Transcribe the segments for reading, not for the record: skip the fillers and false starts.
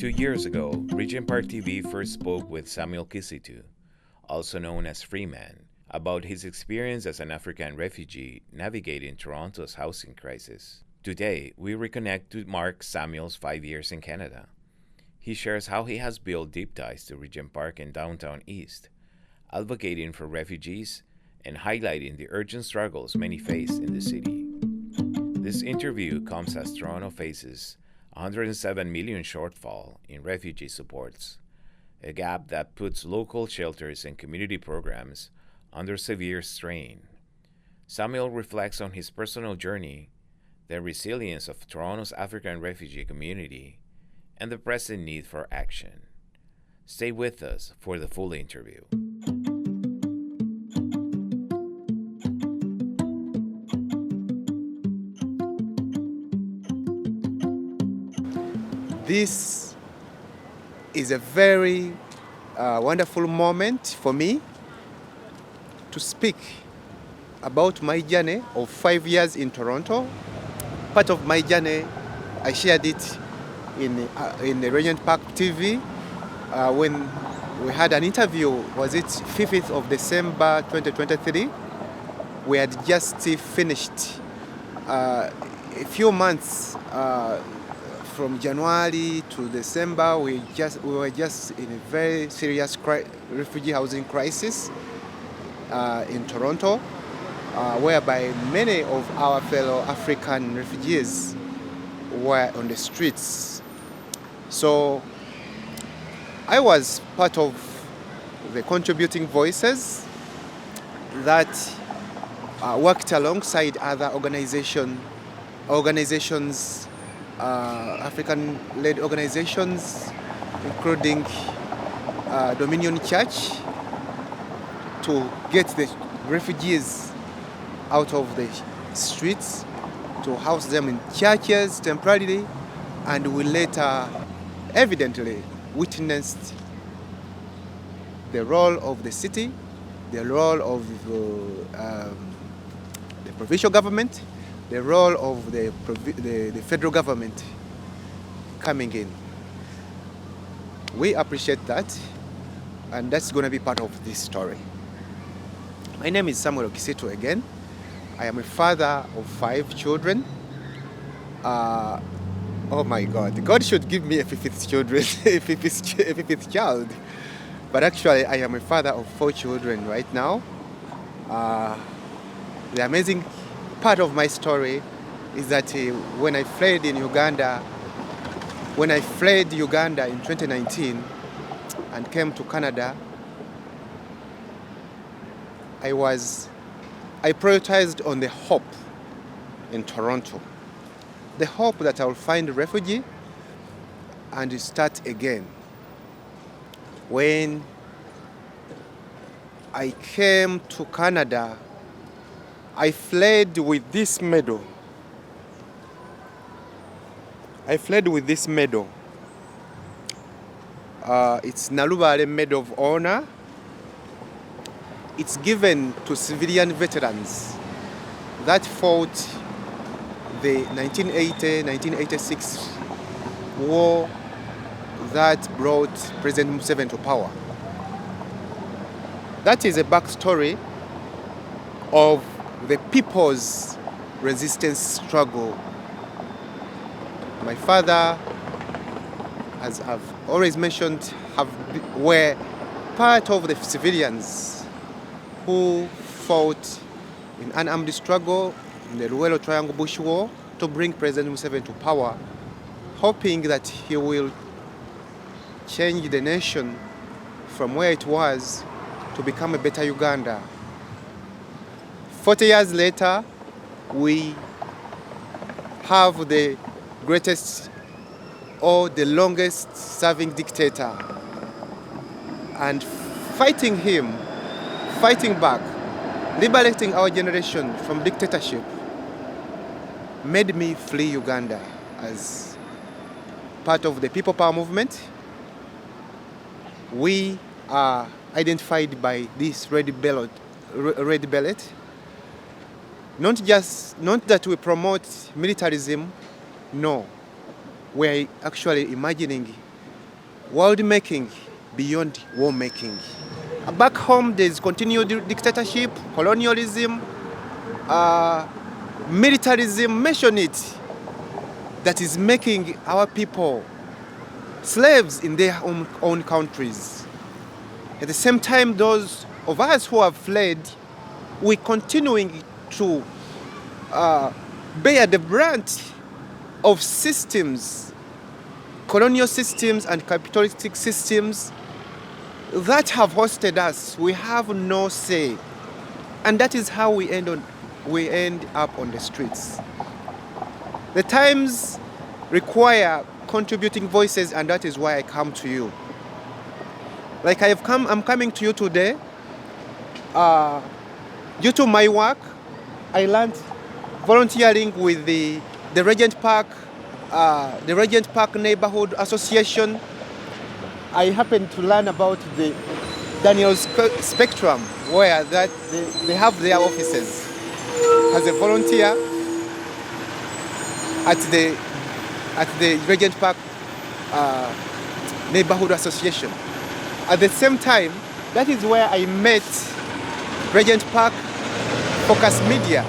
2 years ago, Regent TV first spoke with Samuel Kisitu, also known as Freeman, about his experience as an African refugee navigating Toronto's housing crisis. Today, we reconnect to mark Samuel's 5 years in Canada. He shares how he has built deep ties to Regent Park in downtown East, advocating for refugees and highlighting the urgent struggles many face in the city. This interview comes as Toronto faces 107 million shortfall in refugee supports, a gap that puts local shelters and community programs under severe strain. Samuel reflects on his personal journey, the resilience of Toronto's African refugee community, and the present need for action. Stay with us for the full interview. This is a very wonderful moment for me to speak about my journey of 5 years in Toronto. Part of my journey, I shared it in the Regent Park TV when we had an interview. Was it 5th of December 2023? We had just finished a few months from January to December. We were just in a very serious refugee housing crisis in Toronto, whereby many of our fellow African refugees were on the streets. So I was part of the contributing voices that worked alongside other organizations, African-led organizations, including Dominion Church, to get the refugees out of the streets, to house them in churches temporarily, and we later evidently witnessed the role of the city, the role of the provincial government, the role of the federal government coming in. We appreciate that, and that's going to be part of this story. My name is Samuel Kisitu again. I am a father of 5 children. Oh my God, God should give me a fifth child. But actually, I am a father of 4 children right now. The amazing part of my story is that when I fled Uganda in 2019 and came to Canada, I prioritized on the hope in Toronto. The hope that I will find a refugee and start again. When I came to Canada, I fled with this medal. It's Nalubale Medal of Honor. It's given to civilian veterans that fought the 1980-1986 war that brought President Museveni to power. That is a backstory of the people's resistance struggle. My father, as I've always mentioned, were part of the civilians who fought in an armed struggle in the Luwelo Triangle Bush War to bring President Museveni to power, hoping that he will change the nation from where it was to become a better Uganda. 40 years later, we have the greatest or the longest serving dictator. And fighting back, liberating our generation from dictatorship, made me flee Uganda as part of the People Power movement. We are identified by this red belt. Not that we promote militarism, no. We're actually imagining world making beyond war making. Back home, there's continued dictatorship, colonialism, militarism, mention it, that is making our people slaves in their own countries. At the same time, those of us who have fled, we're continuing to bear the brunt of systems, colonial systems and capitalistic systems that have hosted us. We have no say. And that is how we end up on the streets. The times require contributing voices, and that is why I come to you. Like I'm coming to you today. Due to my work, I learned volunteering with the Regent Park Neighborhood Association. I happened to learn about the Daniel Spectrum, where they have their offices. As a volunteer at the Regent Park Neighborhood Association. At the same time, that is where I met Regent Park Focus Media,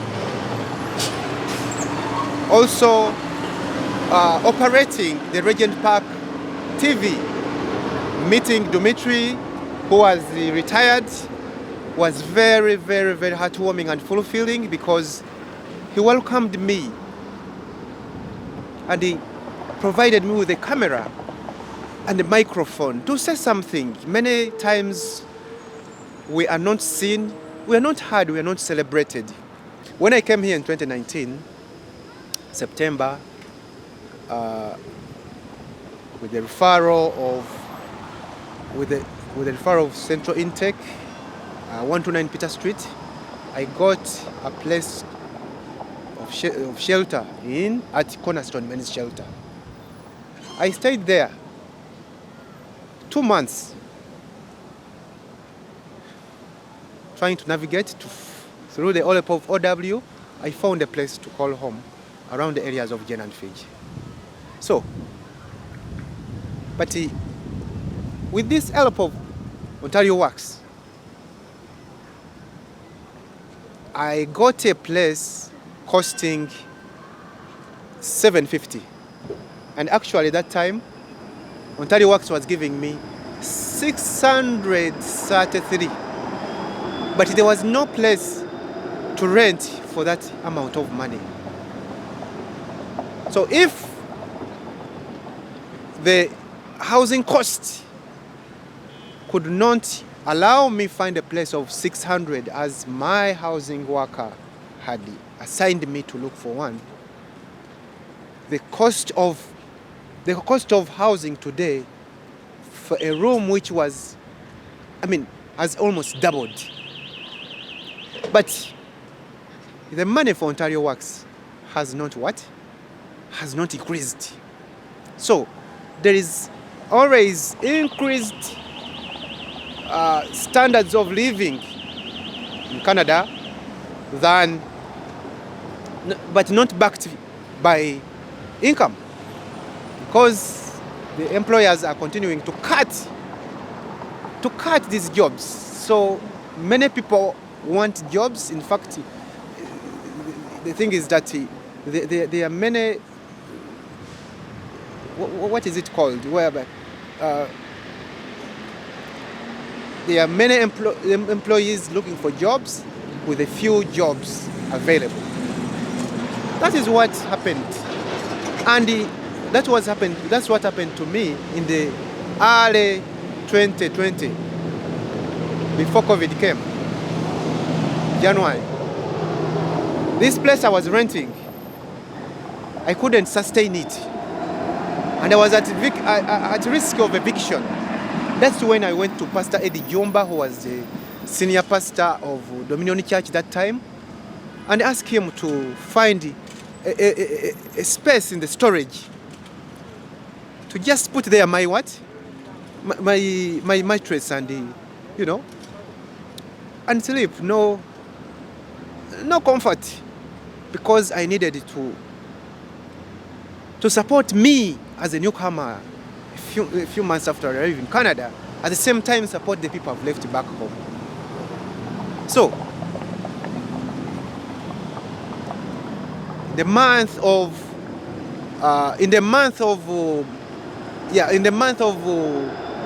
also operating the Regent Park TV. Meeting Dimitri, who was retired, was very, very, very heartwarming and fulfilling, because he welcomed me and he provided me with a camera and a microphone to say something. Many times we are not seen, we are not heard, we are not celebrated. When I came here in 2019, September, with the referral of Central Intake, 129 Peter Street, I got a place of shelter at Cornerstone Men's Shelter. I stayed there 2 months, trying to navigate through the help of OW. I found a place to call home around the areas of Jen and Fiji. So, but with this help of Ontario Works, I got a place costing $750. And actually that time, Ontario Works was giving me $633. But there was no place to rent for that amount of money. So if the housing cost could not allow me find a place of 600 as my housing worker had assigned me to look for one, the cost of housing today for a room which was, has almost doubled. But the money for Ontario Works has not increased. So there is always increased standards of living in Canada but not backed by income, because the employers are continuing to cut these jobs. So many people want jobs. In fact, the thing is that there are many, what is it called, whereby there are many employees looking for jobs with a few jobs available. That is what happened. And that's what happened to me in the early 2020, before COVID came, January. This place I was renting, I couldn't sustain it. And I was at risk of eviction. That's when I went to Pastor Eddie Jomba, who was the senior pastor of Dominion Church that time, and asked him to find a space in the storage to just put there my mattress and and sleep. No comfort, because I needed to support me as a newcomer, a few months after arriving in Canada, at the same time support the people I've left back home. So, in the month of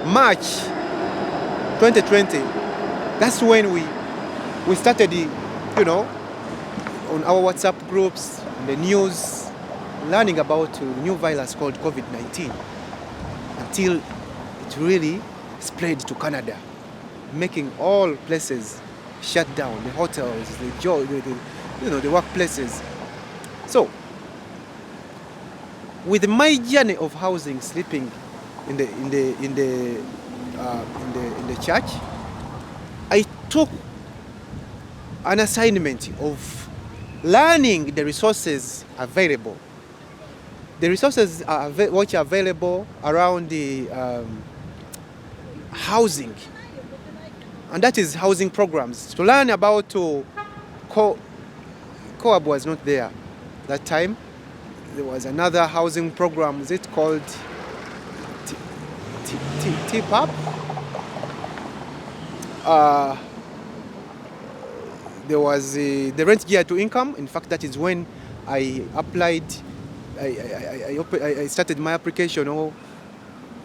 March 2020, that's when we started, on our WhatsApp groups, in the news, learning about a new virus called COVID-19, until it really spread to Canada, making all places shut down, the hotels, the workplaces. So, with my journey of housing, sleeping in the church, I took an assignment of learning the resources available. The resources which are available around the housing, and that is housing programs. To learn about Co-op was not there that time. There was another housing program. Is it called TPAP? There was the rent gear to income. In fact, that is when I applied. I started my application, or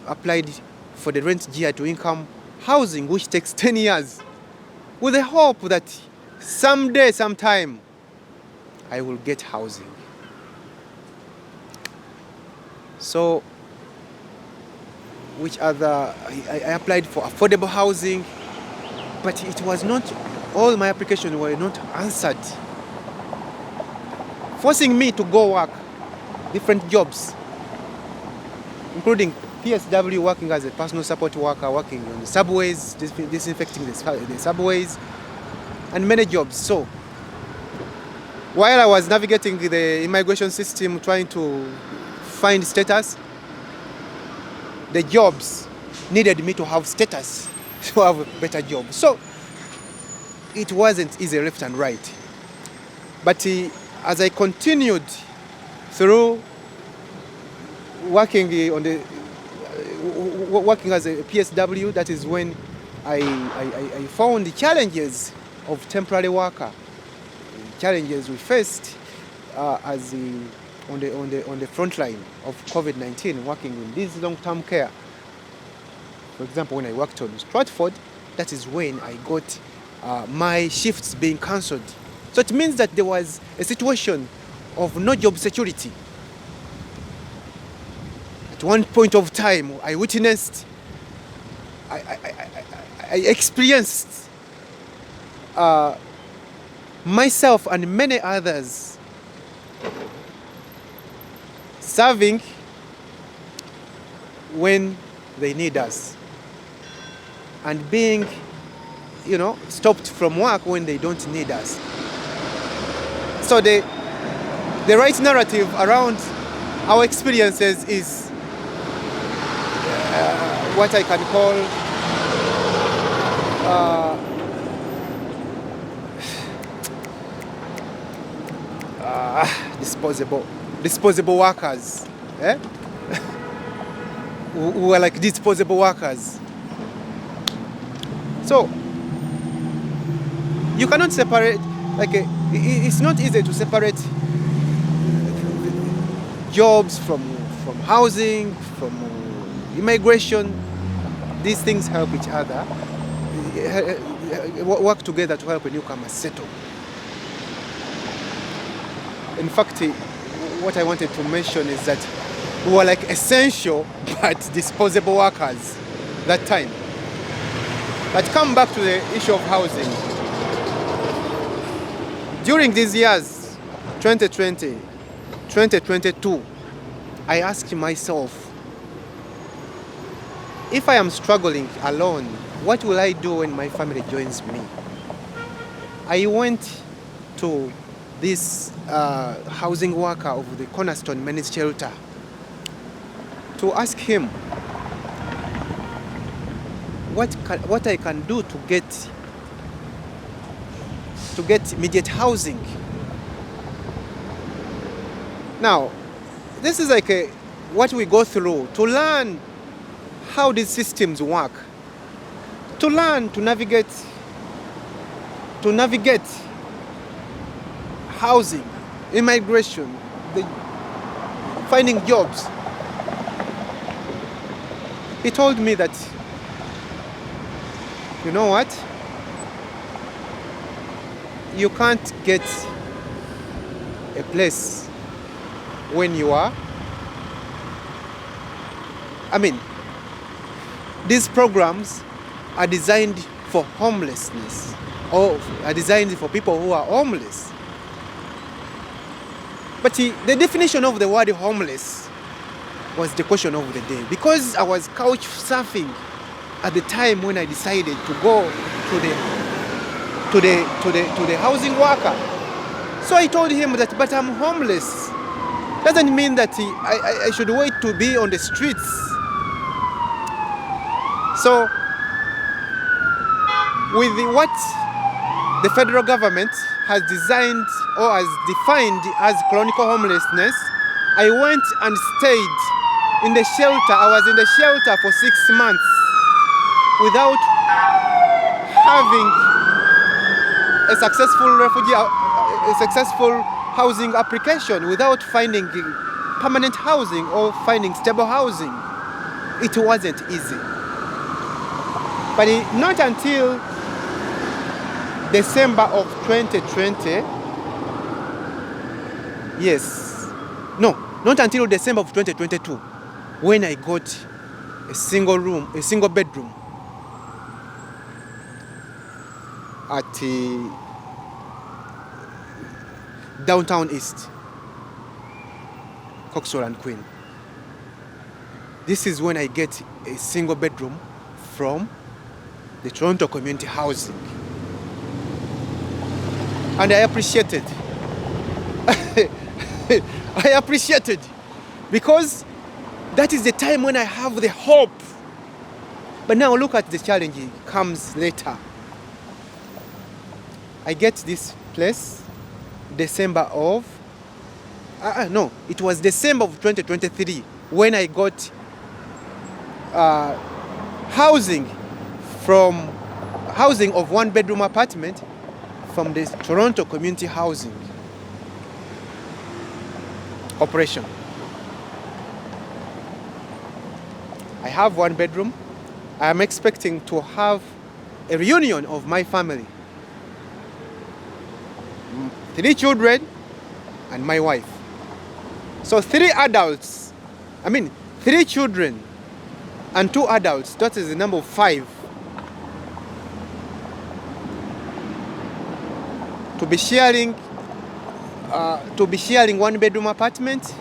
applied for the rent gear to income housing, which takes 10 years, with the hope that someday, sometime, I will get housing. So, which other? I applied for affordable housing, but it was not, all my applications were not answered, forcing me to go work different jobs, including PSW, working as a personal support worker, working on the subways, disinfecting the subways, and many jobs. So, while I was navigating the immigration system, trying to find status, the jobs needed me to have status to have a better job. So, it wasn't easy left and right. But as I continued through working working as a PSW, that is when I found the challenges of temporary worker, challenges we faced on the front line of COVID-19, working in this long-term care. For example, when I worked on Stratford, that is when I got my shifts being cancelled. So it means that there was a situation of no job security. At one point of time, I witnessed, I experienced myself and many others serving when they need us, and being, stopped from work when they don't need us. So the right narrative around our experiences is what I can call disposable workers, who are like disposable workers. So you cannot separate, it's not easy to separate jobs from housing, from immigration. These things help each other, work together to help a newcomer settle. In fact, what I wanted to mention is that we were like essential but disposable workers that time. But come back to the issue of housing. During these years, 2020, 2022, I asked myself, if I am struggling alone, what will I do when my family joins me? I went to this housing worker of the Cornerstone Men's Shelter to ask him what I can do to get immediate housing. Now, this is like what we go through to learn how these systems work, to learn to navigate housing, immigration, finding jobs. He told me that, you know what? You can't get a place when you are. I mean, these programs are designed for homelessness, or are designed for people who are homeless. But the definition of the word homeless was the question of the day, because I was couch surfing at the time when I decided to go to the housing worker. So I told him that, but I'm homeless. Doesn't mean that I should wait to be on the streets. So with what the federal government has designed or has defined as chronic homelessness, I went and stayed in the shelter. I was in the shelter for 6 months without having a successful housing application, without finding permanent housing or finding stable housing. It wasn't easy. But not until December of 2020, not until December of 2022, when I got a single bedroom at downtown East, Coxwell and Queen. This is when I get a single bedroom from the Toronto Community Housing. And I appreciated. I appreciated, because that is the time when I have the hope. But now look at the challenge, it comes later. I get this place December of, it was December of 2023 when I got housing of 1-bedroom apartment from the Toronto Community Housing Corporation. I have 1 bedroom. I am expecting to have a reunion of my family. 3 children and my wife. So 3 children and 2 adults, that is the number of 5. To be sharing 1-bedroom apartment,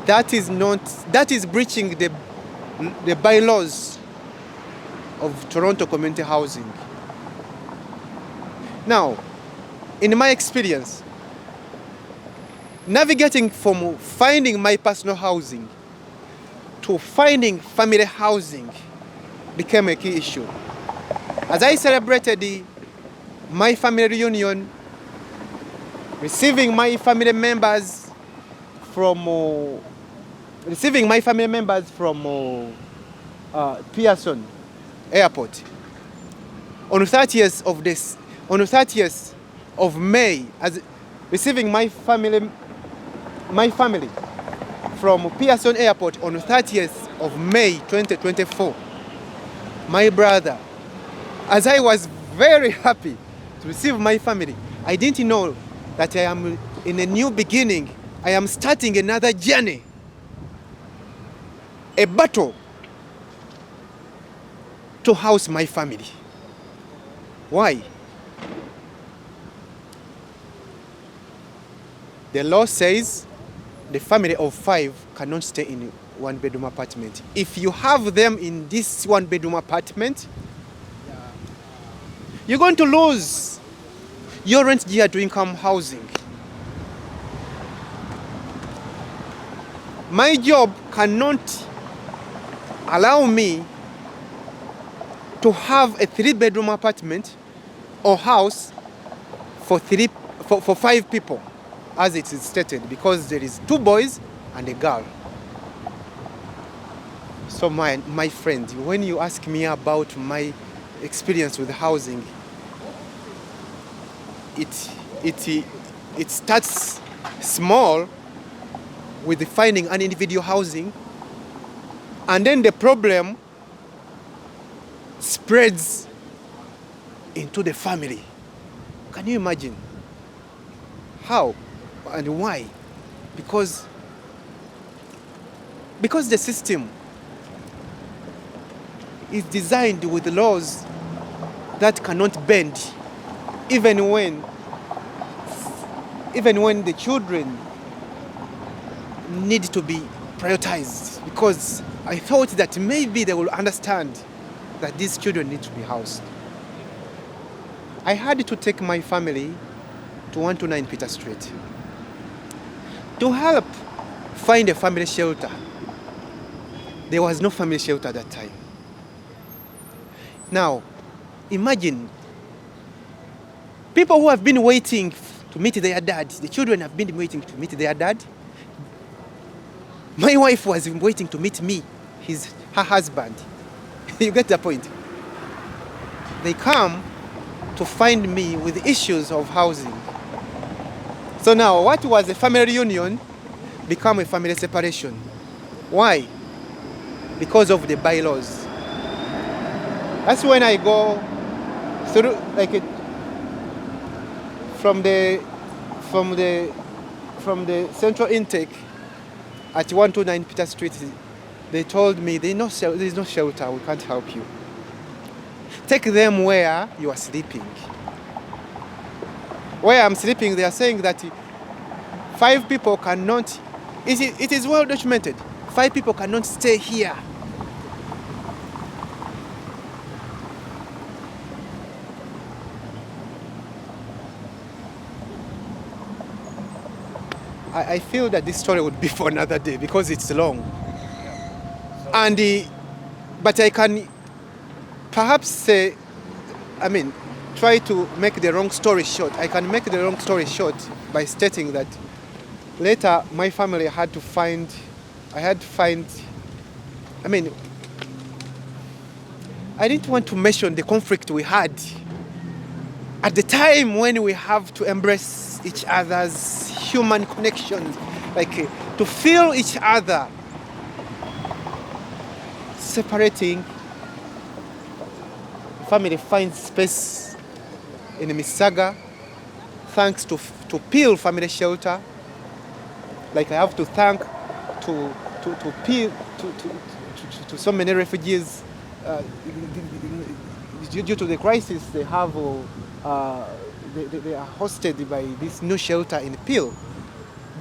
that is breaching the bylaws of Toronto Community Housing. Now, in my experience, navigating from finding my personal housing to finding family housing became a key issue. As I celebrated my family reunion, receiving my family members from Pearson Airport on the 30th of May, as receiving my family from Pearson Airport on the 30th of May 2024. My brother, as I was very happy to receive my family, I didn't know that I am in a new beginning. I am starting another journey, a battle to house my family. Why? The law says the family of 5 cannot stay in a 1-bedroom apartment. If you have them in this 1-bedroom apartment, you're going to lose your rent gear to income housing. My job cannot allow me to have a 3-bedroom apartment or house for 5 people, as it is stated, because there is 2 boys and a girl. So my friend, when you ask me about my experience with housing, it starts small with finding an individual housing, and then the problem spreads into the family. Can you imagine? How and why? Because the system is designed with laws that cannot bend, even when the children need to be prioritized. Because I thought that maybe they will understand that these children need to be housed. I had to take my family to 129 Peter Street to help find a family shelter. There was no family shelter at that time. Now, imagine people who have been waiting to meet their dad. The children have been waiting to meet their dad. My wife was waiting to meet me, her husband. You get the point? They come to find me with issues of housing. So now, what was a family reunion become a family separation. Why? Because of the bylaws. That's when I go through, from the central intake at 129 Peter Street. They told me there is no shelter, we can't help you. Take them where you are sleeping. Where I'm sleeping, they are saying that 5 people cannot, it is well documented, 5 people cannot stay here. I feel that this story would be for another day because it's long. And but I can perhaps say, try to make the long story short. I can make the long story short by stating that later my family I didn't want to mention the conflict we had at the time when we have to embrace each other's human connections, to feel each other. Separating, family finds space in Misaga thanks to Peel Family Shelter. I have to thank to Peel to so many refugees due to the crisis they have. They are hosted by this new shelter in Peel.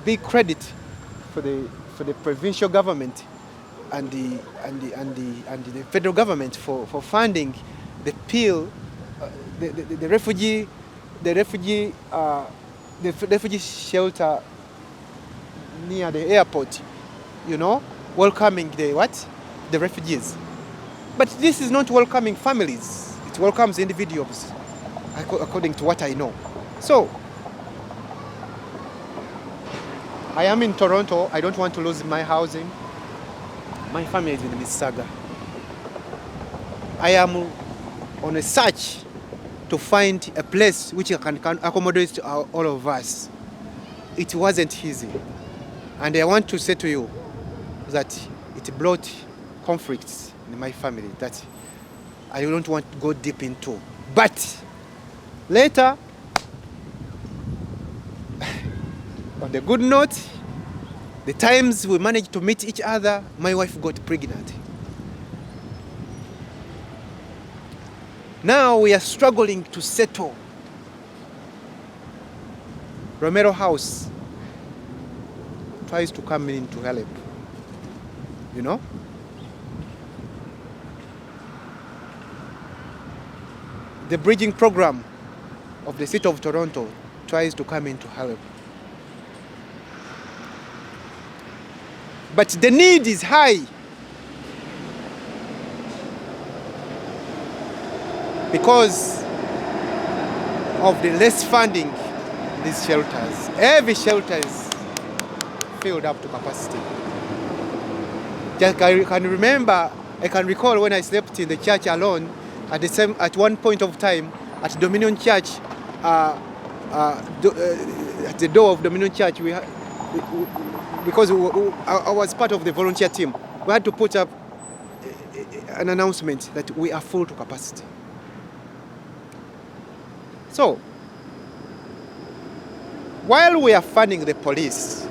Big credit for the provincial government and the federal government for funding the Peel, the refugee shelter near the airport, welcoming the refugees. But this is not welcoming families, it welcomes individuals, according to what I know. So, I am in Toronto, I don't want to lose my housing. My family is in Mississauga. I am on a search to find a place which can accommodate all of us. It wasn't easy. And I want to say to you that it brought conflicts in my family that I don't want to go deep into. But later, on the good note, the times we managed to meet each other, my wife got pregnant. Now we are struggling to settle. Romero House tries to come in to help. The bridging program of the city of Toronto tries to come in to help. But the need is high. Because of the less funding in these shelters. Every shelter is filled up to capacity. I can recall when I slept in the church alone at one point of time at Dominion Church, at the door of Dominion Church, because I was part of the volunteer team, we had to put up an announcement that we are full to capacity. So, while we are funding the police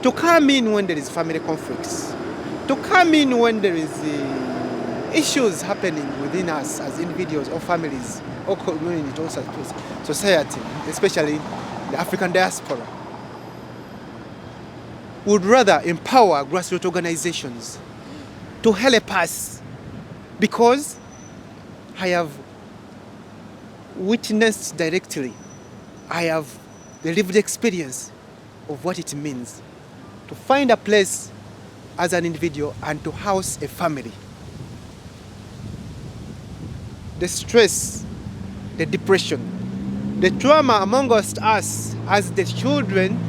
to come in when there is family conflicts, to come in when there is issues happening within us as individuals or families or community or society, especially the African diaspora, would rather empower grassroots organizations to help us, because I have witnessed directly, I have the lived experience of what it means to find a place as an individual and to house a family. The stress, the depression, the trauma amongst us as the children,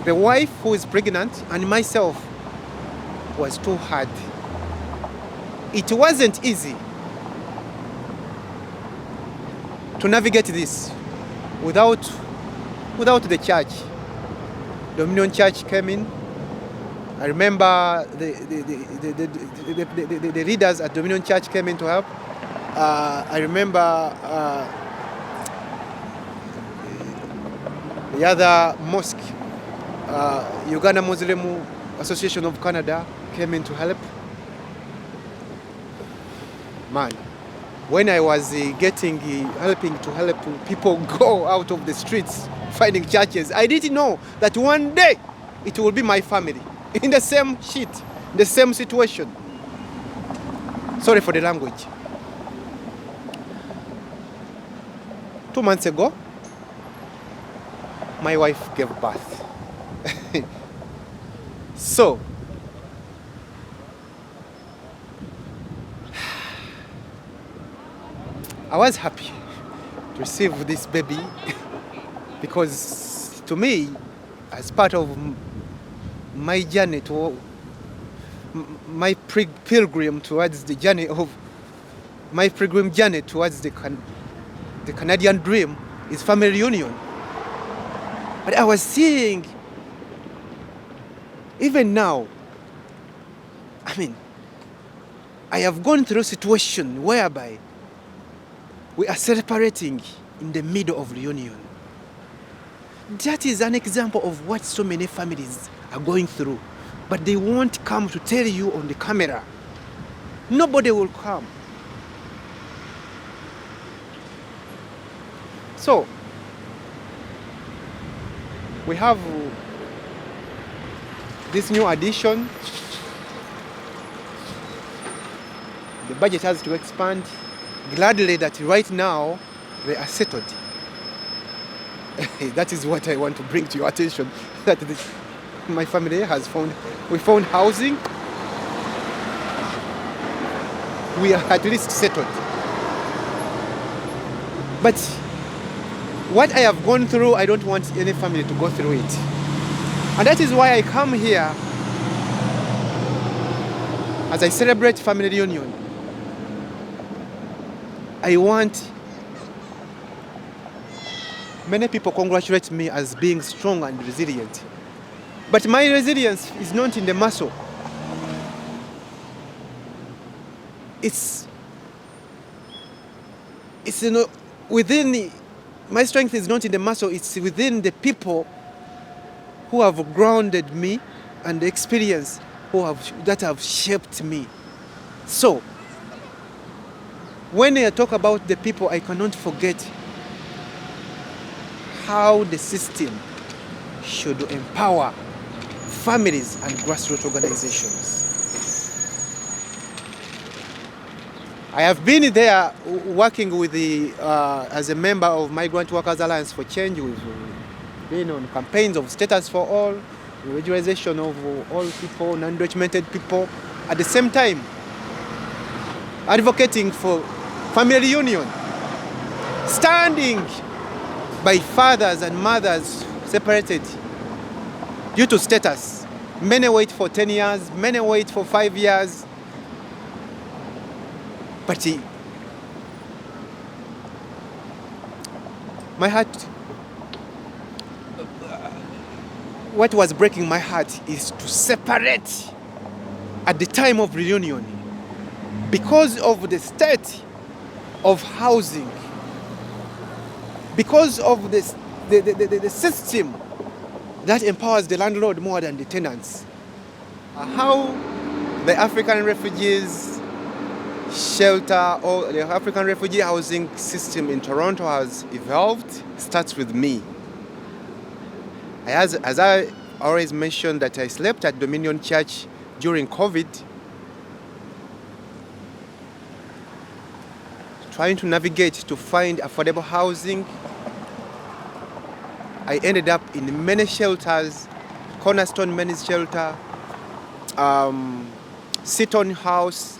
the wife who is pregnant and myself, was too hard. It wasn't easy to navigate this without the church. Dominion Church came in. I remember the leaders at Dominion Church came in to help. I remember the other mosque, Uganda Muslim Association of Canada, came in to help. Man, when I was helping to help people go out of the streets, finding churches, I didn't know that one day it will be my family in the same shit, the same situation. Sorry for the language. 2 months ago, my wife gave birth. So, I was happy to receive this baby because to me, as part of my journey my pilgrim towards the journey of my pilgrim journey towards the Canadian dream is family reunion. But I was seeing, even now, I have gone through a situation whereby we are separating in the middle of reunion. That is an example of what so many families are going through. But they won't come to tell you on the camera. Nobody will come. So, we have this new addition. The budget has to expand. Gladly that right now they are settled. That is what I want to bring to your attention. That my family has found. We found housing. We are at least settled. But what I have gone through, I don't want any family to go through it. And that is why I come here as I celebrate family reunion. I want many people congratulate me as being strong and resilient. But my resilience is not in the muscle. It's within my strength is not in the muscle, it's within the people who have grounded me and the experience that have shaped me. So, when I talk about the people, I cannot forget how the system should empower families and grassroots organizations. I have been there working with as a member of Migrant Workers Alliance for Change. We've been on campaigns of status for all, regionalization of all people, non-documented people. At the same time, advocating for family reunion, standing by fathers and mothers separated due to status, Many wait for 10 years, many wait for 5 years. But my heart, what was breaking my heart is to separate at the time of reunion because of the state of housing, because of the system that empowers the landlord more than the tenants. How the African refugees shelter or the African refugee housing system in Toronto has evolved starts with me. As I always mentioned that I slept at Dominion Church during COVID, trying to navigate to find affordable housing. I ended up in many shelters, Cornerstone Men's Shelter, Seaton House,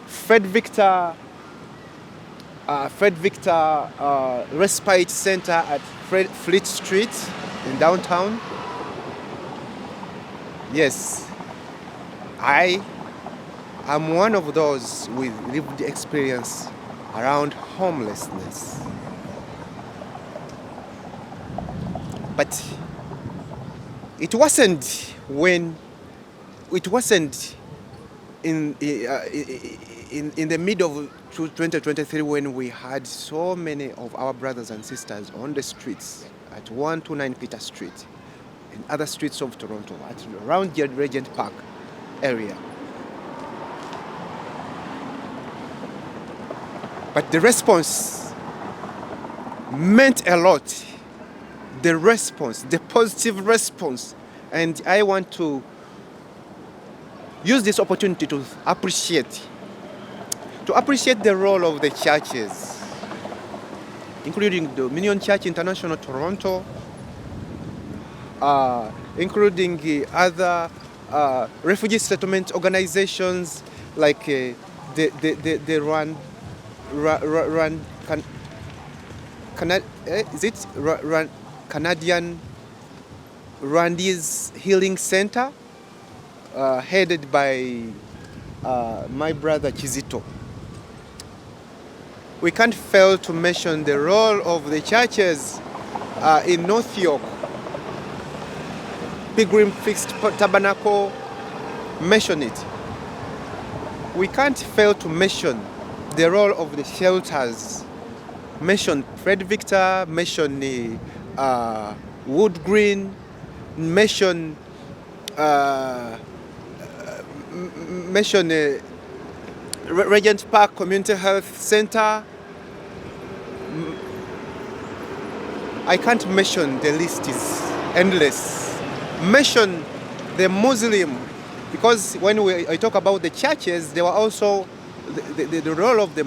Fred Victor Respite Center at Fleet Street in downtown. Yes, I am one of those with lived experience around homelessness. But it wasn't in the middle of 2023 when we had so many of our brothers and sisters on the streets at 129 Peter Street and other streets of Toronto, around the Regent Park area. But the response meant a lot. The response, the positive response. And I want to use this opportunity to appreciate the role of the churches, including the Dominion Church International Toronto, including the other refugee settlement organizations like the Canadian Rwandese Healing Center, headed by my brother Kisitu. We can't fail to mention the role of the churches in North York. Pilgrim Fixed Tabernacle, mention it. We can't fail to mention the role of the shelters. Mention Fred Victor, mention Wood Green, mention Regent Park Community Health Center. I can't mention, the list is endless. Mention the Muslim, because when I talk about the churches, there were also the role of the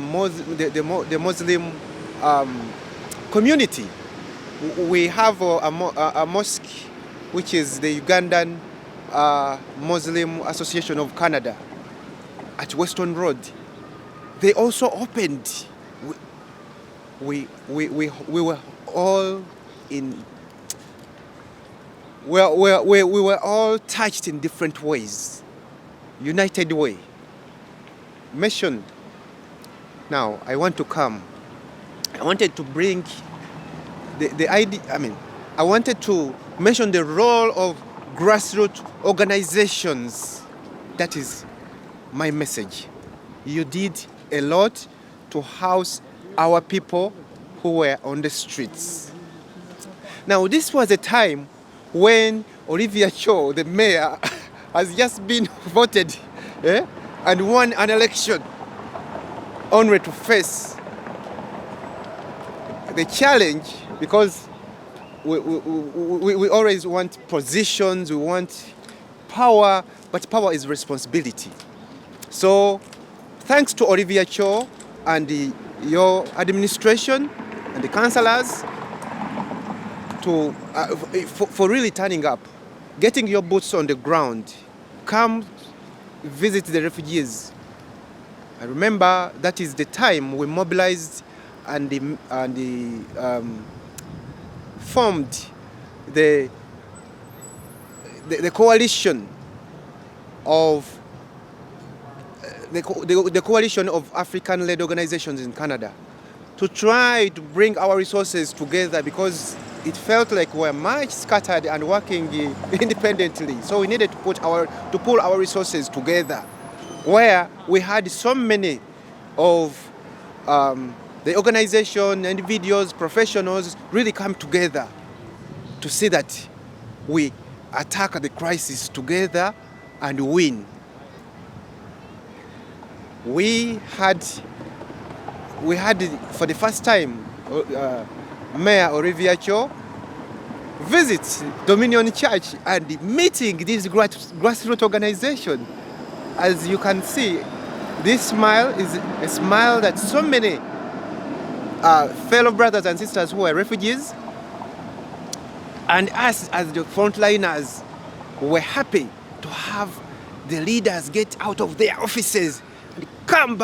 Muslim community. We have a mosque, which is the Ugandan Muslim Association of Canada at Weston Road. They also opened. We were all in. We were all touched in different ways, united way. Mission. Now I want to come. I wanted to bring the idea. I wanted to mention the role of grassroots organizations. That is my message. You did a lot to house our people who were on the streets. Now, this was a time when Olivia Cho, the mayor, has just been voted and won an election, only to face the challenge, because we always want positions, we want power, but power is responsibility. So thanks to Olivia Cho and your administration and the councillors for really turning up, getting your boots on the ground, come visit the refugees. I remember that is the time we mobilized and formed the the coalition of the coalition of African-led organizations in Canada to try to bring our resources together, because it felt like we were much scattered and working independently. So we needed to pull our resources together, where we had so many of the organization, individuals, professionals really come together to see that we attack the crisis together and win. We had for the first time Mayor Olivia Cho visit Dominion Church and meeting this grassroots organization. As you can see, this smile is a smile that so many fellow brothers and sisters who are refugees and us as the frontliners were happy to have the leaders get out of their offices and come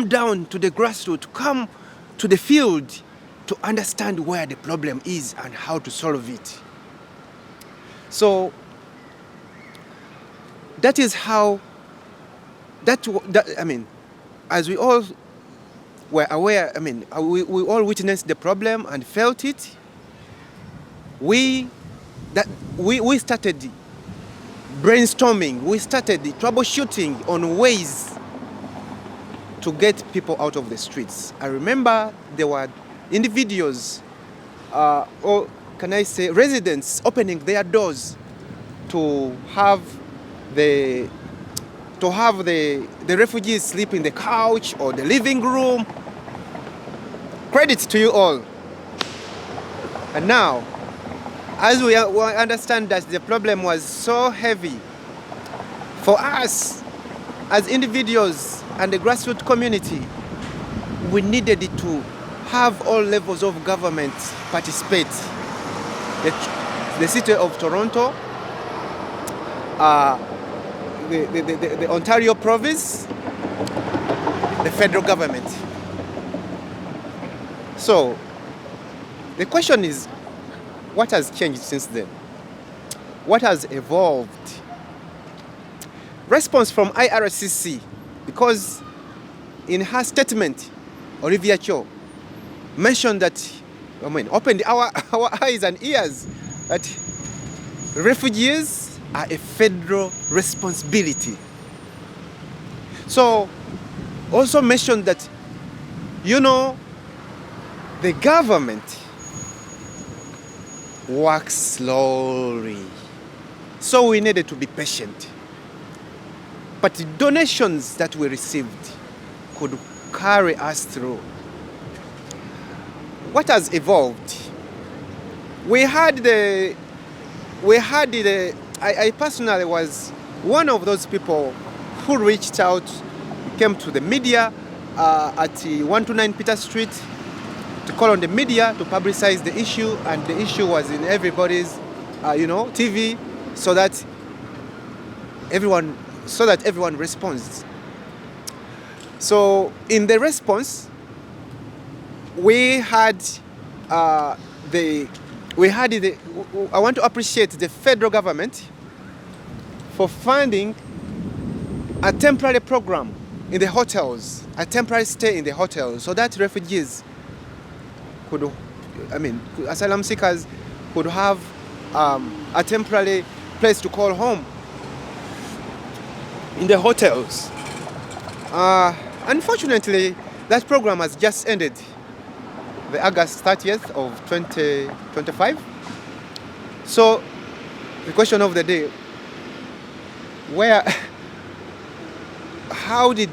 down to the grassroots, come to the field to understand where the problem is and how to solve it. So that is how, as we all were aware, we all witnessed the problem and felt it. We started brainstorming, we started troubleshooting on ways to get people out of the streets. I remember there were individuals, or can I say residents, opening their doors to have the refugees sleep in the couch or the living room. Credit to you all. And now, as we understand that the problem was so heavy for us as individuals and the grassroots community, we needed to have all levels of government participate. The city of Toronto, the Ontario province, the federal government. So the question is, what has changed since then? What has evolved? Response from IRCC, because in her statement, Olivia Cho mentioned that, opened our eyes and ears, that refugees are a federal responsibility. So also mentioned that, the government works slowly. So we needed to be patient. But the donations that we received could carry us through. What has evolved? I personally was one of those people who reached out, came to the media at 129 Peter Street to call on the media to publicize the issue, and the issue was in everybody's TV, so that everyone responds. So in the response, I want to appreciate the federal government for funding a temporary program in the hotels, a temporary stay in the hotels, so that refugees asylum seekers could have a temporary place to call home in the hotels. Unfortunately, that program has just ended, the August 30th of 2025. So the question of the day, how did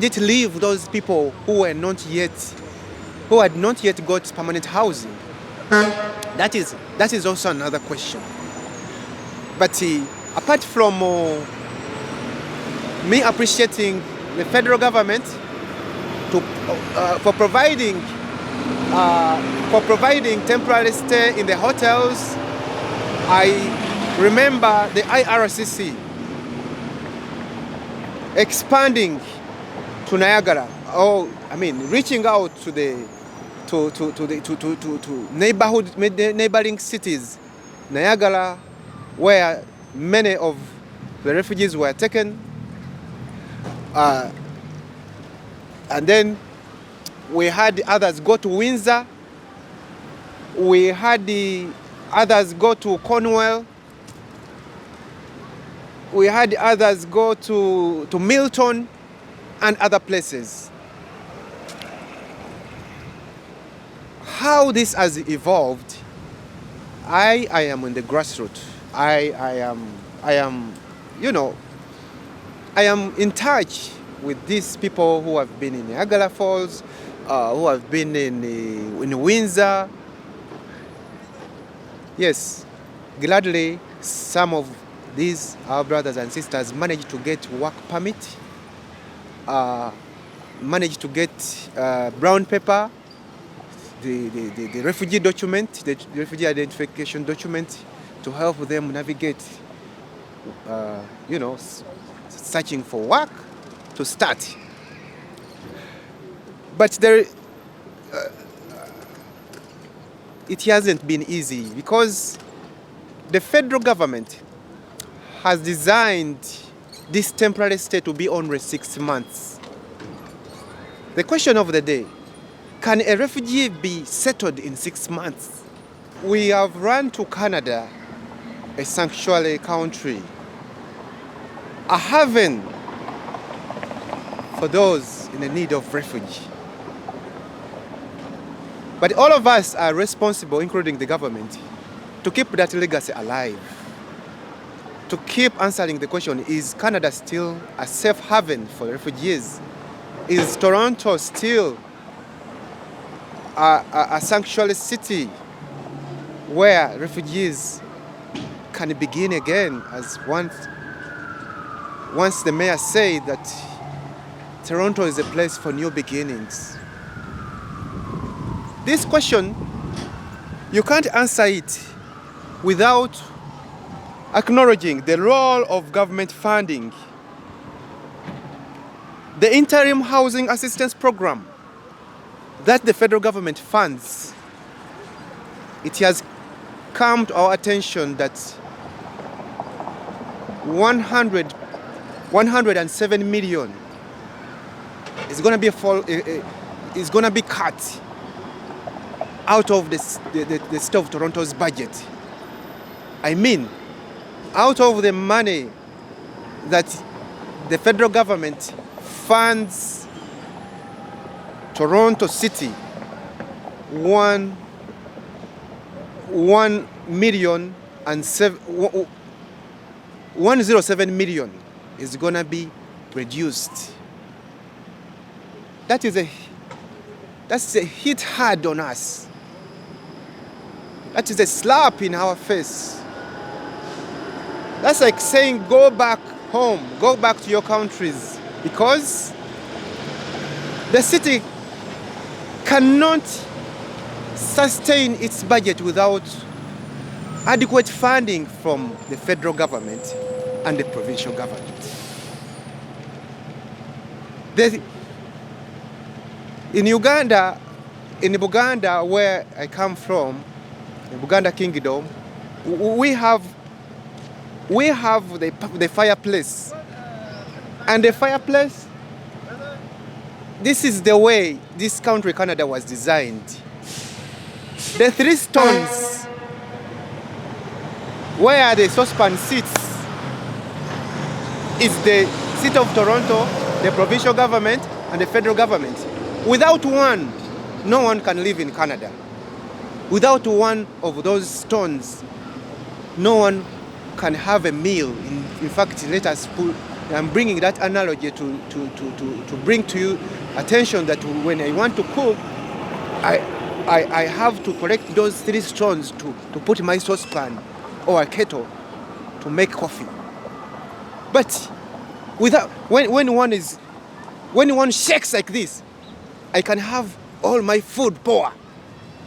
it leave those people who had not yet got permanent housing? That is also another question. But apart from me appreciating the federal government for providing temporary stay in the hotels, I remember the IRCC expanding to Niagara, reaching out to neighboring cities, Niagara, where many of the refugees were taken. And then we had others go to Windsor. We had the others go to Cornwall. We had others go to Milton and other places. How this has evolved, I am in the grassroots. I am, I am in touch with these people who have been in Niagara Falls, who have been in Windsor. Yes, gladly, some of these, our brothers and sisters, managed to get work permit, managed to get brown paper, the refugee document, the refugee identification document, to help them navigate, searching for work to start. But it hasn't been easy, because the federal government has designed this temporary stay to be only 6 months. The question of the day: can a refugee be settled in 6 months? We have run to Canada, a sanctuary country, a haven for those in the need of refuge. But all of us are responsible, including the government, to keep that legacy alive. To keep answering the question, is Canada still a safe haven for refugees? Is Toronto still a sanctuary city where refugees can begin again, as once the mayor said that Toronto is a place for new beginnings? This question, you can't answer it without acknowledging the role of government funding. The interim housing assistance program that the federal government funds, it has come to our attention that 107 million is going to be cut out of the state of Toronto's budget. I mean, out of the money that the federal government funds Toronto City, 107 million is going to be reduced. That's a hit hard on us. That is a slap in our face. That's like saying, go back home, go back to your countries, because the city cannot sustain its budget without adequate funding from the federal government and the provincial government. In Uganda, where I come from, the Buganda Kingdom, we have the fireplace. And the fireplace, this is the way this country, Canada, was designed. The 3 stones where the saucepan sits is the city of Toronto, the provincial government, and the federal government. Without one, no one can live in Canada. Without one of those stones, no one can have a meal. In fact, let us put, I'm bringing that analogy to bring to you attention that when I want to cook, I have to collect those 3 stones to put in my saucepan or a kettle to make coffee. But when one shakes like this, I can have all my food pour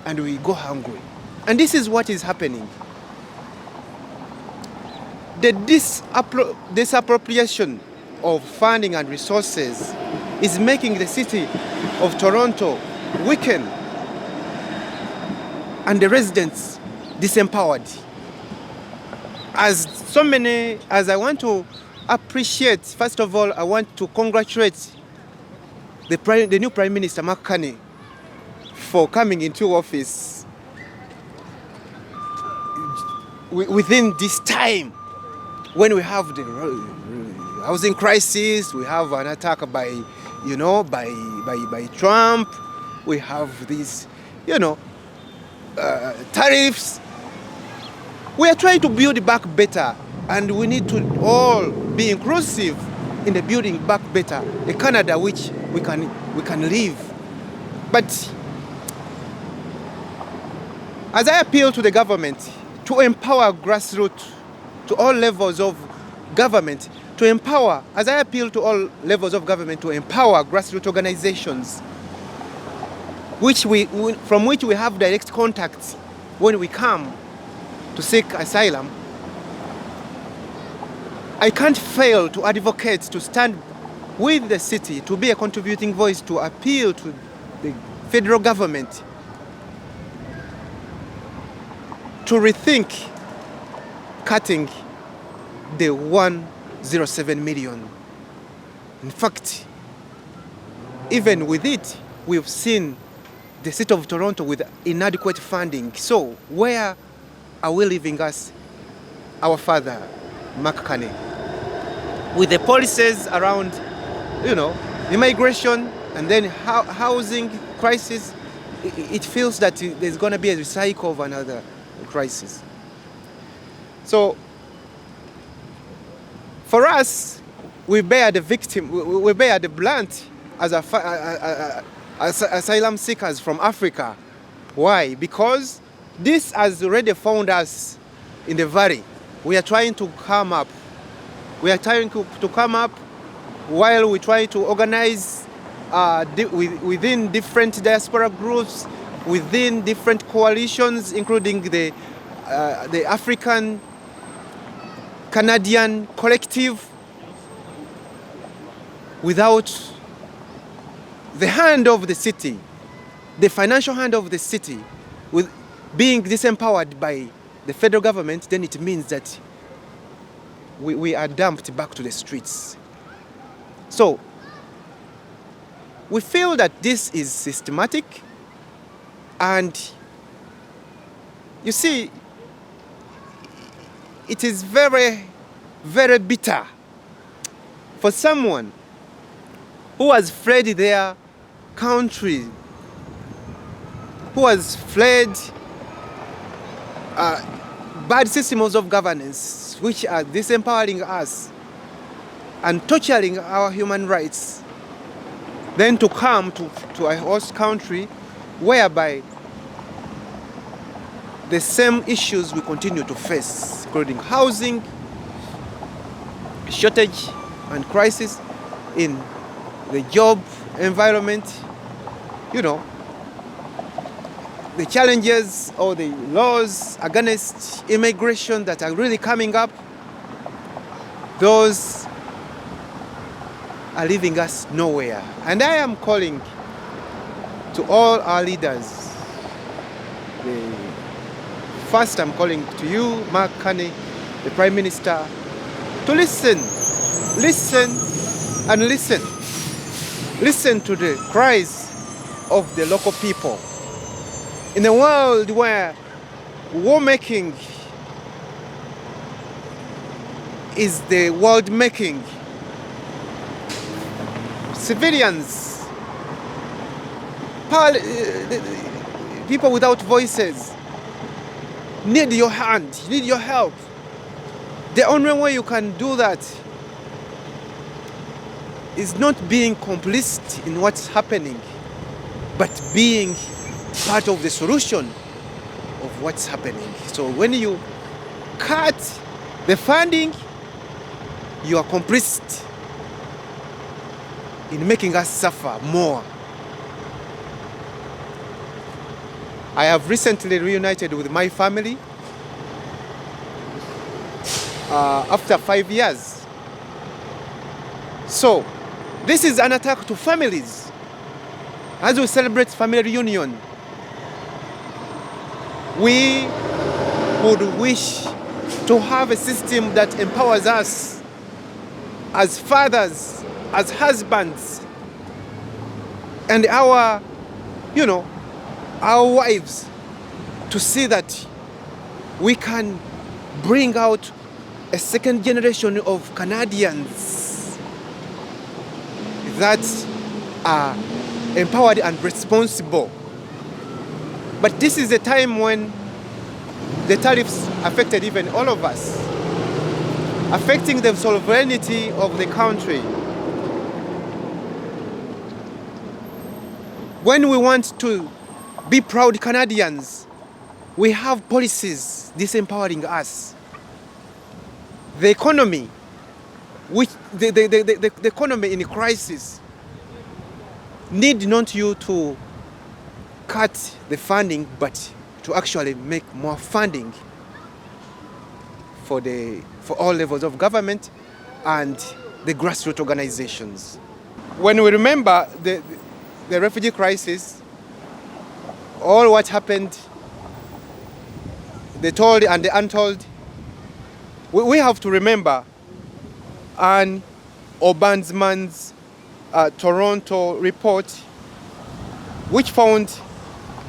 and we go hungry. And this is what is happening. The disappropriation of funding and resources is making the city of Toronto weaken and the residents disempowered. as I want to appreciate, first of all, I want to congratulate the new Prime Minister, Mark Carney, for coming into office within this time when we have the housing crisis, we have an attack by Trump, we have these, tariffs. We are trying to build back better, and we need to all be inclusive in the building back better, the Canada which we can live. But as I appeal to the government to empower grassroots, to all levels of government, as I appeal to all levels of government to empower grassroots organizations, from which we have direct contacts when we come to seek asylum, I can't fail to advocate, to stand with the city, to be a contributing voice, to appeal to the federal government to rethink cutting the 107 million. In fact, even with it, we've seen the city of Toronto with inadequate funding. So where are we leaving our father, Mark Carney? With the policies around, immigration and then housing crisis, it feels that there's going to be a recycle of another crisis. So for us, we bear the brunt as asylum seekers from Africa. Why? Because this has already found us in the valley. We are trying to come up. While we try to organize within different diaspora groups, within different coalitions, including the African Canadian collective, without the hand of the city, the financial hand of the city, with being disempowered by the federal government, then it means that we are dumped back to the streets. So we feel that this is systematic, and you see, it is very, very bitter for someone who has fled their country, who has fled bad systems of governance which are disempowering us and torturing our human rights, then to come to a host country whereby the same issues we continue to face, including housing, shortage and crisis in the job environment, the challenges or the laws against immigration that are really coming up, those are leaving us nowhere. And I am calling to all our leaders. First, I'm calling to you, Mark Carney, the Prime Minister, to listen and listen. Listen to the cries of the local people. In a world where war making is the world making, civilians, people without voices, need your hand, need your help. The only way you can do that is not being complicit in what's happening, but being part of the solution of what's happening. So when you cut the funding, you are complicit in making us suffer more. I have recently reunited with my family after 5 years. So this is an attack to families. As we celebrate family reunion, we would wish to have a system that empowers us as fathers, as husbands, and our wives, to see that we can bring out a second generation of Canadians that are empowered and responsible. But this is a time when the tariffs affected even all of us, affecting the sovereignty of the country. When we want to be proud Canadians, we have policies disempowering us. The economy, the economy in crisis, need not you to cut the funding, but to actually make more funding for all levels of government and the grassroots organizations. When we remember the refugee crisis, all what happened, the told and the untold, we have to remember an Ombudsman's Toronto report, which found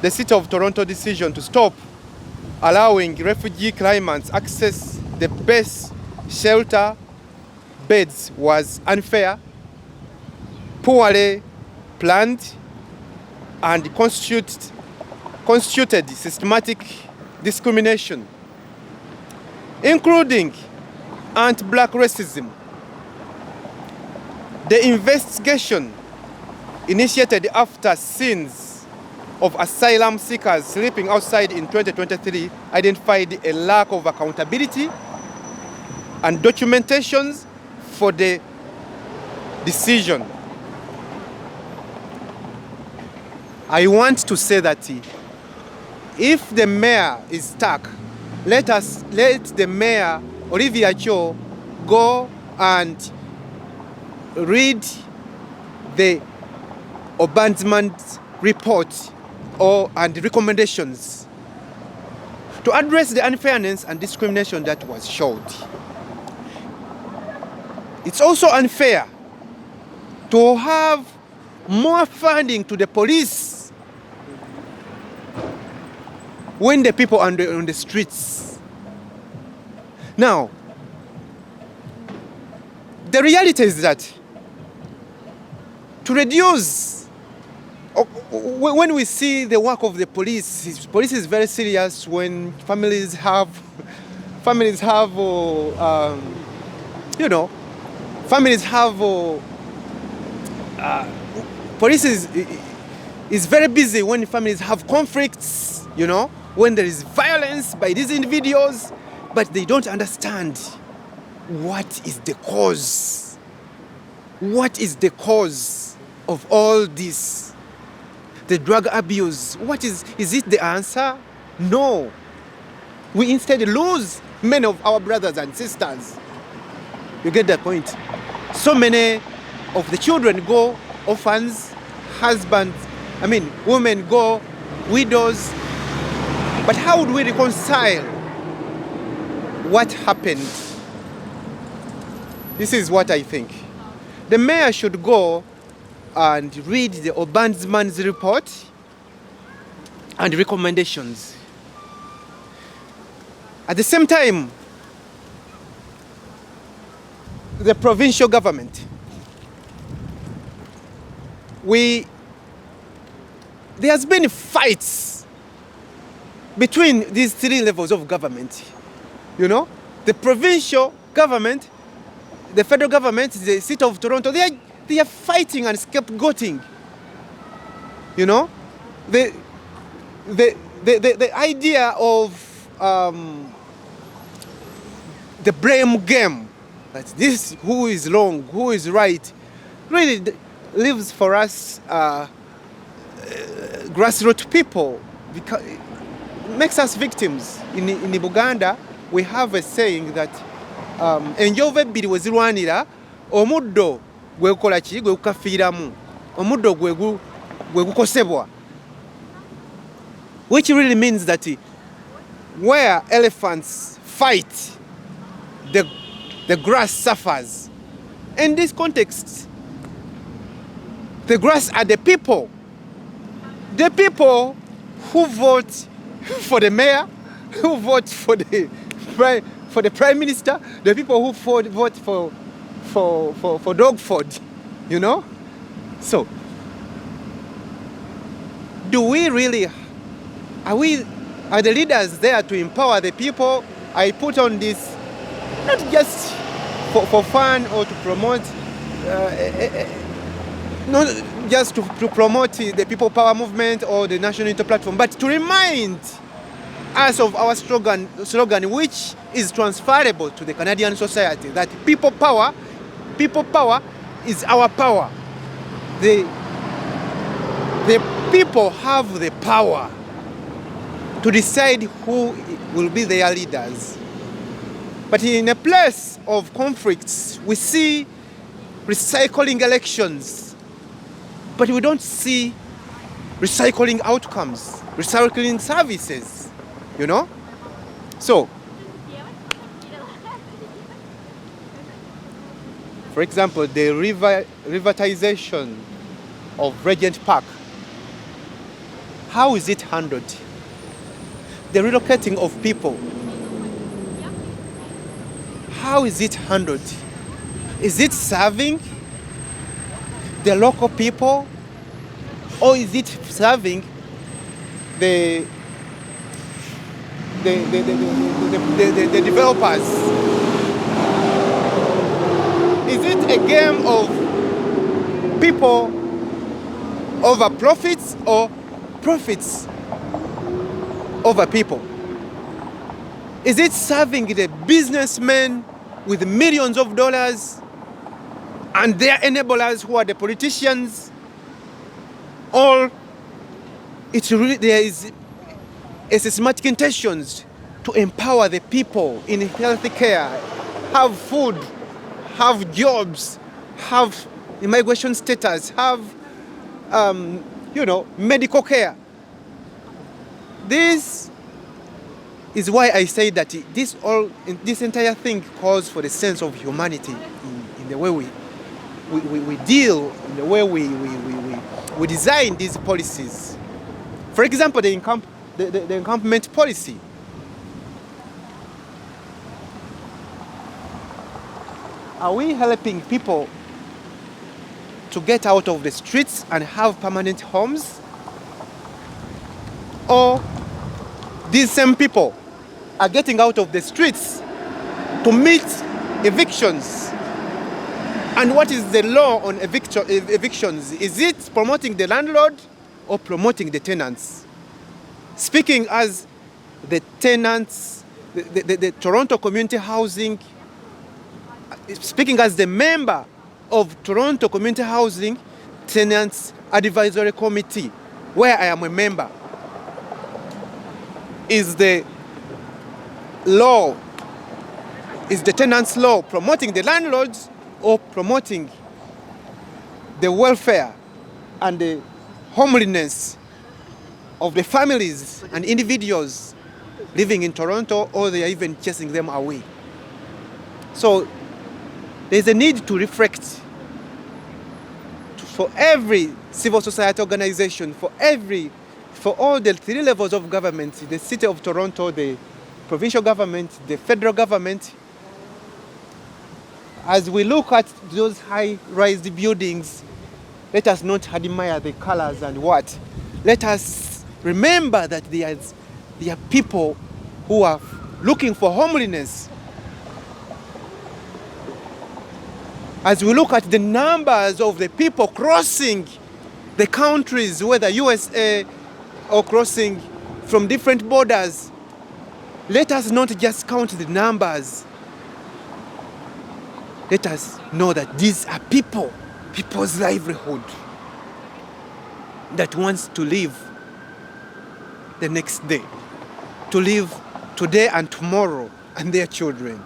the City of Toronto decision to stop allowing refugee claimants access the best shelter beds was unfair, poorly planned, and constituted systematic discrimination, including anti-black racism. The investigation, initiated after scenes of asylum seekers sleeping outside in 2023, identified a lack of accountability and documentations for the decision. I want to say that if the mayor is stuck, let the mayor, Olivia Cho, go and read the Ombudsman's report and recommendations to address the unfairness and discrimination that was showed. It's also unfair to have more funding to the police when the people are on the streets. Now, the reality is that to reduce, when we see the work of the police is very serious when families have, police is very busy when families have conflicts, when there is violence by these individuals, but they don't understand what is the cause. What is the cause of all this? The drug abuse, is it the answer? No. We instead lose many of our brothers and sisters. You get that point? So many of the children go orphans, women go widows. But how would we reconcile what happened? This is what I think. The mayor should go and read the Ombudsman's report and recommendations. At the same time, the provincial government, there has been fights between these three levels of government. The provincial government, the federal government, the City of Toronto, they are fighting and scapegoating. The idea of the blame game, that this who is wrong, who is right, really lives for us grassroots people, because it makes us victims. In Uganda, we have a saying that enjove ebbiri we zirwanira omuddo gwe gukola ki gwe gukafiiramu omuddo gwe gukosebwa, which really means that where elephants fight, the grass suffers. In this context, the grass are the people. The people who vote for the mayor, who vote for the prime minister, the people who vote for dog food, you know? So, do we really, are the leaders there to empower the people? I put on this not just for fun or to promote, not just to promote the people power movement or the national unity platform, but to remind us of our slogan, which is transferable to the Canadian society, that people power is our power. The people have the power to decide who will be their leaders. But in a place of conflicts, we see recycling elections, but we don't see recycling outcomes, recycling services, you know? So, for example, the revitalization of Regent Park, how is it handled? The relocating of people, how is it handled? Is it serving the local people, or is it serving the developers? Is it a game of people over profits or profits over people? Is it serving the businessmen with millions of dollars and their enablers who are the politicians? Or there is a systematic intentions to empower the people in health care, have food, have jobs, have immigration status, have medical care. This is why I say that this entire thing calls for the sense of humanity in the way we deal, in the way we design these policies. For example, the encampment policy. Are we helping people to get out of the streets and have permanent homes? Or these same people are getting out of the streets to meet evictions? And what is the law on evictions? Is it promoting the landlord or promoting the tenants? Speaking as the tenants, the Toronto Community Housing, speaking as the member of Toronto Community Housing Tenants Advisory Committee, where I am a member, is the tenants law promoting the landlords or promoting the welfare and the homeliness of the families and individuals living in Toronto, or they are even chasing them away? So there's a need to reflect for every civil society organization, for all the three levels of government, the City of Toronto, the provincial government, the federal government. As we look at those high-rise buildings, let us not admire the colors and what. Let us remember that there are people who are looking for homeliness. As we look at the numbers of the people crossing the countries, whether USA or crossing from different borders, let us not just count the numbers. Let us know that these are people's livelihood that wants to live the next day, to live today and tomorrow, and their children.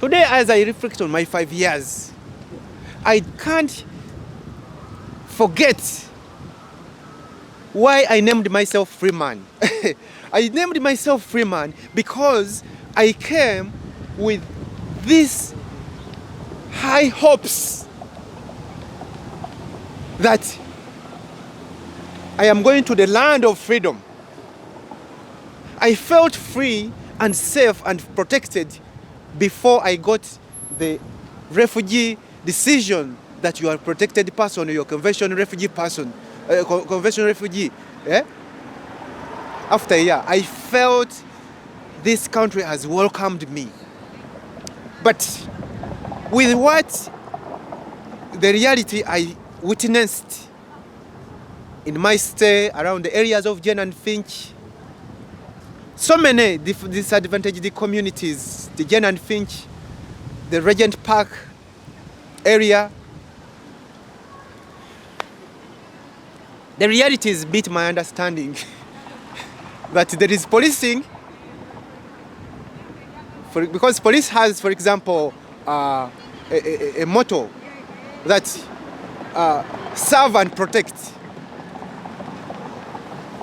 Today, as I reflect on my 5 years, I can't forget why I named myself Freeman. I named myself Freeman because I came with these high hopes that I am going to the land of freedom. I felt free and safe and protected before I got the refugee decision that you are a protected person, you're a conventional refugee person, conventional refugee. Yeah? After a year, I felt this country has welcomed me. But with what the reality I witnessed in my stay around the areas of Jen and Finch, so many disadvantaged communities, the Jen and Finch, the Regent Park area, the realities beat my understanding that there is policing, because police has, for example, a motto that serve and protect.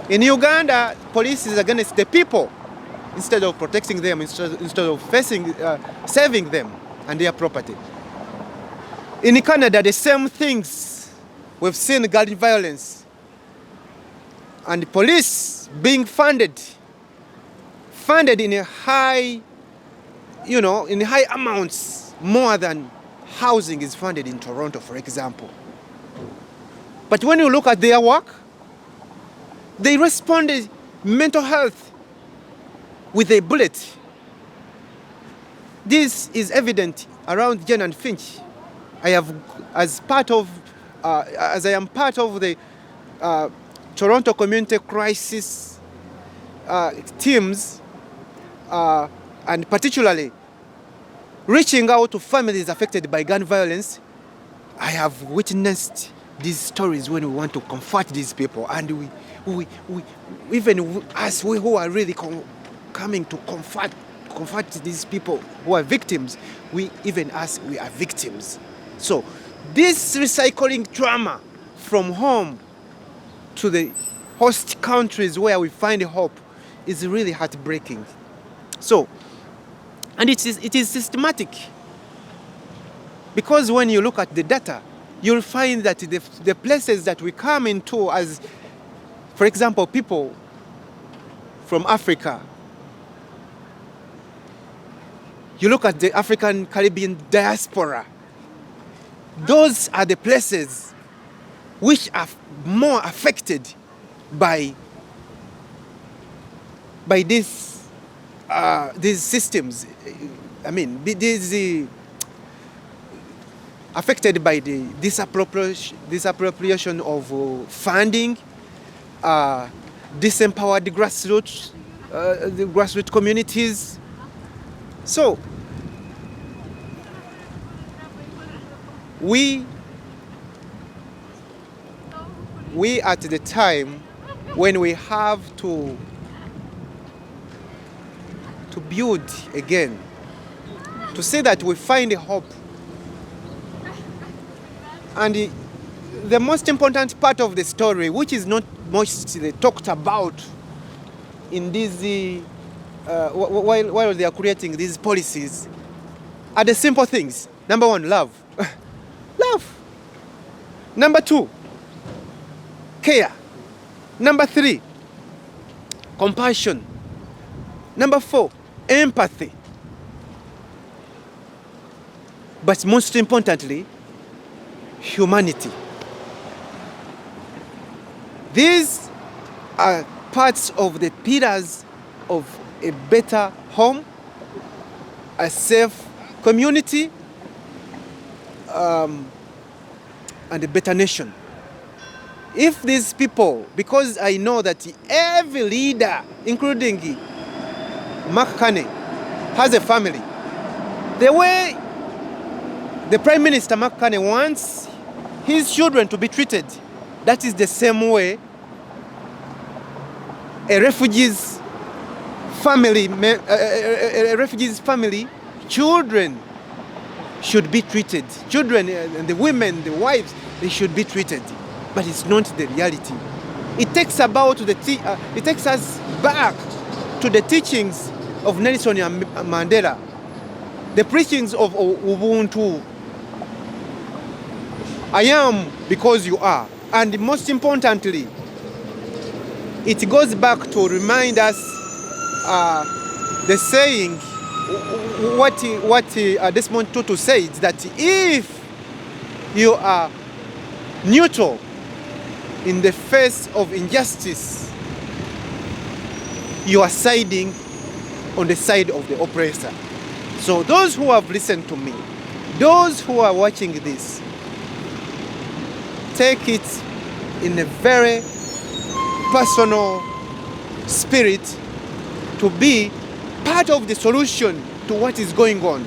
In Uganda, police is against the people instead of protecting them, instead of saving them and their property. In Canada, the same things. We've seen gun violence and police being funded in a high, in high amounts, more than housing is funded in Toronto, for example. But when you look at their work, they responded mental health with a bullet. This is evident around Jen and Finch. I have, as I am part of the Toronto Community Crisis teams, and particularly reaching out to families affected by gun violence, I have witnessed these stories when we want to comfort these people, and we even us who are really coming to comfort these people who are victims, we even ask we are victims. So this recycling trauma from home to the host countries where we find hope is really heartbreaking. So, and it is systematic, because when you look at the data, you'll find that the places that we come into as, for example, people from Africa, you look at the African Caribbean diaspora, those are the places which are more affected by these systems. I mean, these affected by the disappropriation of funding, disempowered the grassroots communities. So we at the time when we have to build again, to say that we find a hope. And the most important part of the story, which is not mostly talked about in these while they are creating these policies, are the simple things. Number one, love. Love. Number two, care. Number three, compassion. Number four, empathy. But most importantly, humanity. These are parts of the pillars of a better home, a safe community, and a better nation. If these people, because I know that every leader, including Mark Carney, has a family. The way the Prime Minister Mark Carney wants his children to be treated, that is the same way a refugee's family, children should be treated. Children and the women, the wives, they should be treated. But it's not the reality. It takes us back to the teachings of Nelson Mandela, the preachings of Ubuntu. I am because you are. And most importantly, it goes back to remind us the saying, what Desmond Tutu said, that if you are neutral in the face of injustice, you are siding on the side of the oppressor. So those who have listened to me, those who are watching this, take it in a very personal spirit to be part of the solution to what is going on.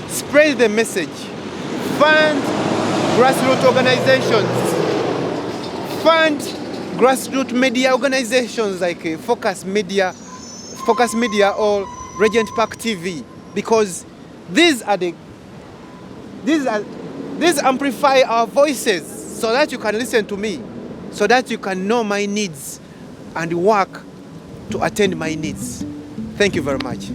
Spread the message. Fund grassroots organizations. Fund grassroots media organizations like Focus Media or Regent Park TV, because these amplify our voices so that you can listen to me, so that you can know my needs and work to attend my needs. Thank you very much.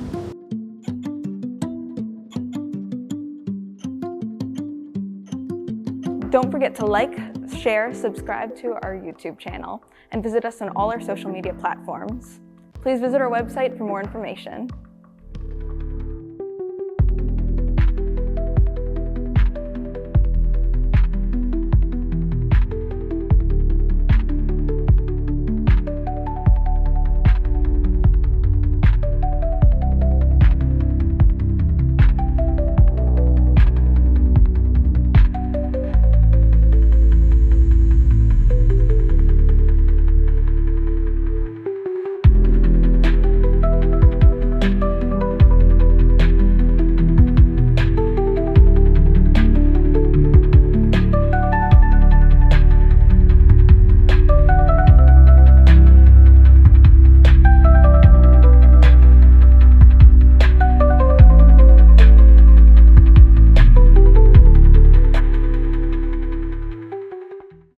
Don't forget to like, share, subscribe to our YouTube channel, and visit us on all our social media platforms. Please visit our website for more information.